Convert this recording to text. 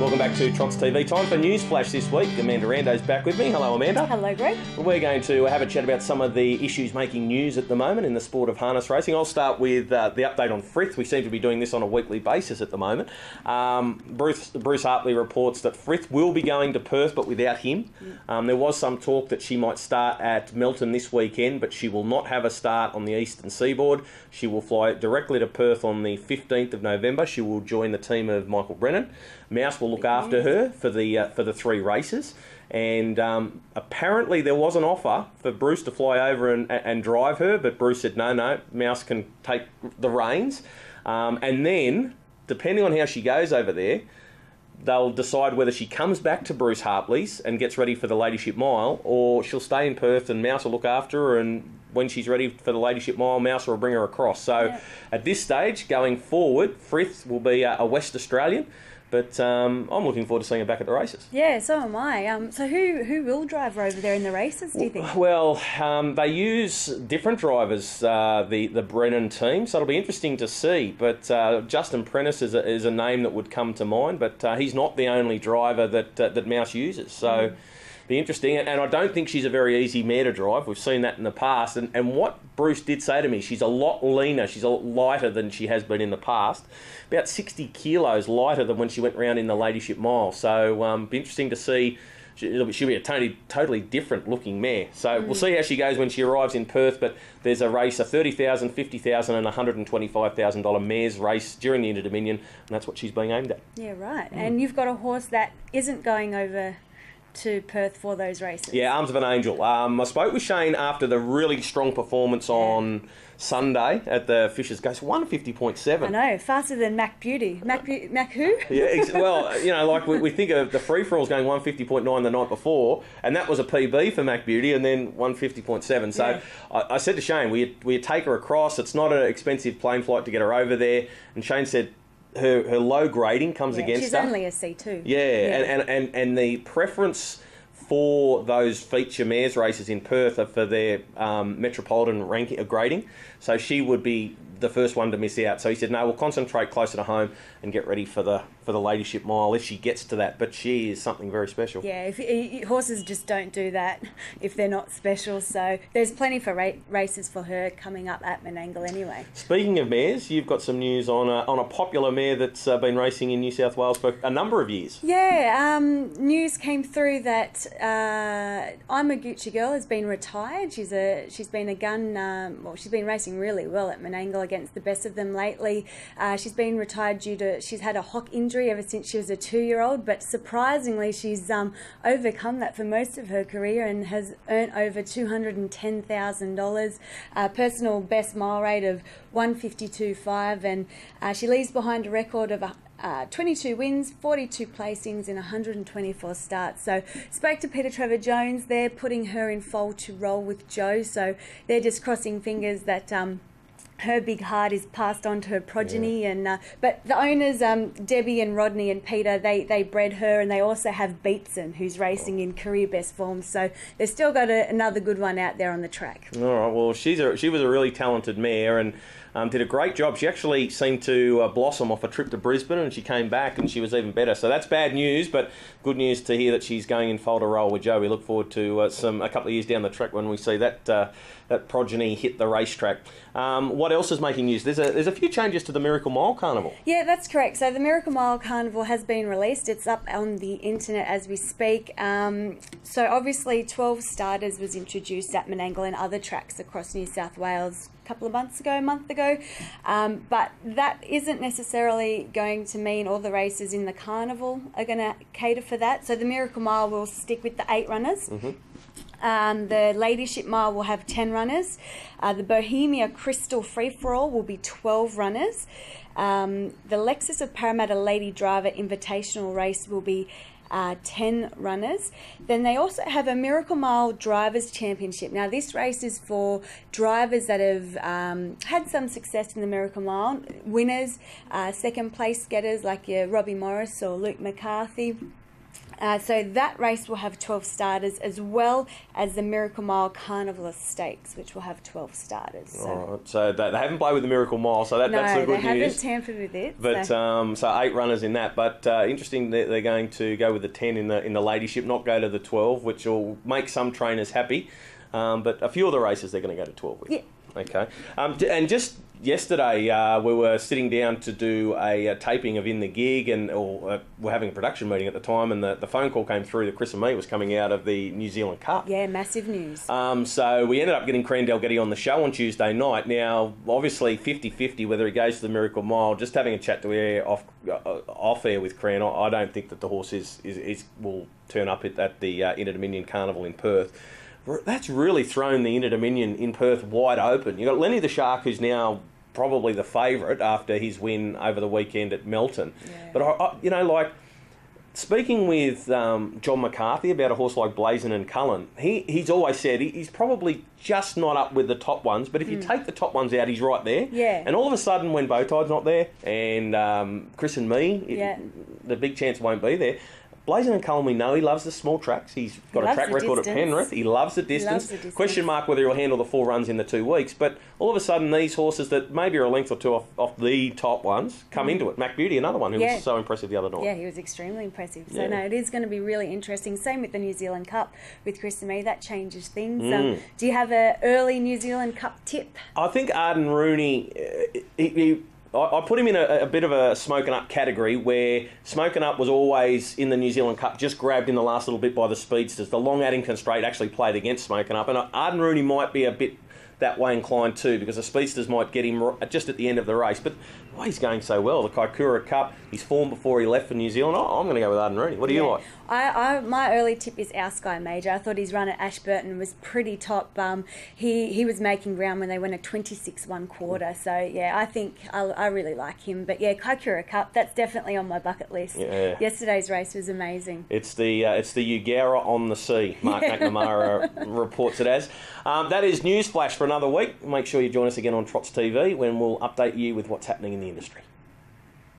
Welcome back to Trots TV. Time for News Flash this week. Amanda Rando's back with me. Hello, Amanda. Hello, Greg. We're going to have a chat about some of the issues making news at the moment in the sport of harness racing. I'll start with the update on Freeth. We seem to be doing this on a weekly basis at the moment. Bruce Hartley reports that Freeth will be going to Perth, but without him. There was some talk that she might start at Melton this weekend, but she will not have a start on the eastern seaboard. She will fly directly to Perth on the 15th of November. She will join the team of Michael Brennan. Mouse will look after her for the three races, and apparently there was an offer for Bruce to fly over and drive her, but Bruce said no, Mouse can take the reins, and then depending on how she goes over there, they'll decide whether she comes back to Bruce Hartley's and gets ready for the Ladyship Mile, or she'll stay in Perth and Mouse will look after her, and when she's ready for the Ladyship Mile, Mouse will bring her across. So at this stage, going forward, Freeth will be a West Australian. But I'm looking forward to seeing her back at the races. Yeah, so am I. So who will drive her over there in the races, do you think? Well, they use different drivers, the Brennan team, so it'll be interesting to see. But Justin Prentice is a name that would come to mind, but he's not the only driver that Mouse uses. So be interesting. And I don't think she's a very easy mare to drive. We've seen that in the past. And what Bruce did say to me, she's a lot leaner, she's a lot lighter than she has been in the past. About 60 kilos lighter than when she went round in the Ladyship Mile. So be interesting to see. She'll be a totally different looking mare. So we'll see how she goes when she arrives in Perth. But there's a race, a $30,000, $50,000 and $125,000 mares race during the Inter-Dominion, and that's what she's being aimed at. Yeah, right. And you've got a horse that isn't going over to Perth for those races. Yeah, Arms of an Angel. I spoke with Shane after the really strong performance on Sunday at the Fisher's Gate. 150.7. I know, faster than Mac Beauty. Mac who? Yeah, well, you know, like we think of the free-for-alls going 150.9 the night before, and that was a PB for Mac Beauty, and then 150.7. So I said to Shane, we take her across. It's not an expensive plane flight to get her over there. And Shane said, her low grading comes against her. She's only a C2. Yeah. And the preference for those feature mares races in Perth are for their metropolitan ranking grading. So she would be the first one to miss out. So he said, no, we'll concentrate closer to home and get ready for the Ladyship Mile if she gets to that. But she is something very special. Yeah, horses just don't do that if they're not special. So there's plenty for races for her coming up at Menangle anyway. Speaking of mares, you've got some news on a popular mare that's been racing in New South Wales for a number of years. Yeah, news came through that Iguchi Girl has been retired. She's been a gun. She's been racing really well at Menangle against the best of them lately. She's been retired due to she's had a hock injury ever since she was a 2-year-old, but surprisingly she's overcome that for most of her career and has earned over $210,000, personal best mile rate of 152.5, and she leaves behind a record of 22 wins, 42 placings in 124 starts. So spoke to Peter Trevor Jones. They're putting her in foal to roll with Joe. So they're just crossing fingers that her big heart is passed on to her progeny. And but the owners, Debbie and Rodney and Peter, they bred her, and they also have Beatson, who's racing in career best form. So they've still got another good one out there on the track. All right, well, she was a really talented mare, and did a great job. She actually seemed to blossom off a trip to Brisbane, and she came back and she was even better. So that's bad news, but good news to hear that she's going in foal to roll with Joe. We look forward to a couple of years down the track when we see that progeny hit the racetrack. What else is making news? There's a few changes to the Miracle Mile Carnival. Yeah, that's correct. So the Miracle Mile Carnival has been released. It's up on the internet as we speak. So obviously 12 starters was introduced at Menangle and other tracks across New South Wales a month ago. But that isn't necessarily going to mean all the races in the Carnival are going to cater for that. So the Miracle Mile will stick with the 8 runners. The Ladyship Mile will have 10 runners. The Bohemia Crystal Free-for-All will be 12 runners. The Lexus of Parramatta Lady Driver Invitational Race will be 10 runners. Then they also have a Miracle Mile Drivers Championship. Now this race is for drivers that have had some success in the Miracle Mile, winners, second place getters like your Robbie Morris or Luke McCarthy. So that race will have 12 starters, as well as the Miracle Mile Carnival Stakes, which will have 12 starters. So, all right. So they haven't played with the Miracle Mile, so that's the good news. No, they haven't tampered with it. But so 8 runners in that. But interesting that they're going to go with the 10 in the ladyship, not go to the 12, which will make some trainers happy. But a few of the races they're going to go to 12 with. Yeah. Okay. And just yesterday we were sitting down to do a taping of In the Gig, and we're having a production meeting at the time, and the phone call came through that Chris and me was coming out of the New Zealand Cup. Yeah, massive news. So we ended up getting Crean Delgetti on the show on Tuesday night. Now, obviously 50-50 whether he goes to the Miracle Mile. Just having a chat to air off air with Crean, I don't think that the horse will turn up at the Inter-Dominion Carnival in Perth. That's really thrown the Inter-Dominion in Perth wide open. You've got Lenny the Shark, who's now probably the favourite after his win over the weekend at Melton. Yeah. But, speaking with John McCarthy about a horse like Blazon and Cullen, he's always said he's probably just not up with the top ones, but if you take the top ones out, he's right there. Yeah. And all of a sudden, when Bowtie's not there, and Chris and me, the big chance won't be there. Blazon and Cullen, we know he loves the small tracks. He's got a track record at Penrith. He loves the distance. Question mark whether he'll handle the 4 runs in the 2 weeks. But all of a sudden, these horses that maybe are a length or two off the top ones come into it. Mac Beauty, another one who was so impressive the other night. Yeah, he was extremely impressive. So, no, it is going to be really interesting. Same with the New Zealand Cup with Chris and me. That changes things. Do you have an early New Zealand Cup tip? I think Arden Rooney, I put him in a bit of a smoking up category, where smoking up was always in the New Zealand Cup, just grabbed in the last little bit by the speedsters. The Long Addington Straight actually played against smoking up, and Arden Rooney might be a bit that way inclined too, because the speedsters might get him just at the end of the race. But he's going so well. The Kaikoura Cup, he's formed before he left for New Zealand. I'm going to go with Arden Rooney. What do you like? My early tip is Our Sky Major. I thought his run at Ashburton was pretty top. He was making ground when they went a 26-1 quarter. So, yeah, I think I really like him. But, yeah, Kaikoura Cup, that's definitely on my bucket list. Yeah. Yesterday's race was amazing. It's the Eugowra on the sea, Mark McNamara reports it as. That is Newsflash for another week. Make sure you join us again on Trots TV when we'll update you with what's happening in the industry.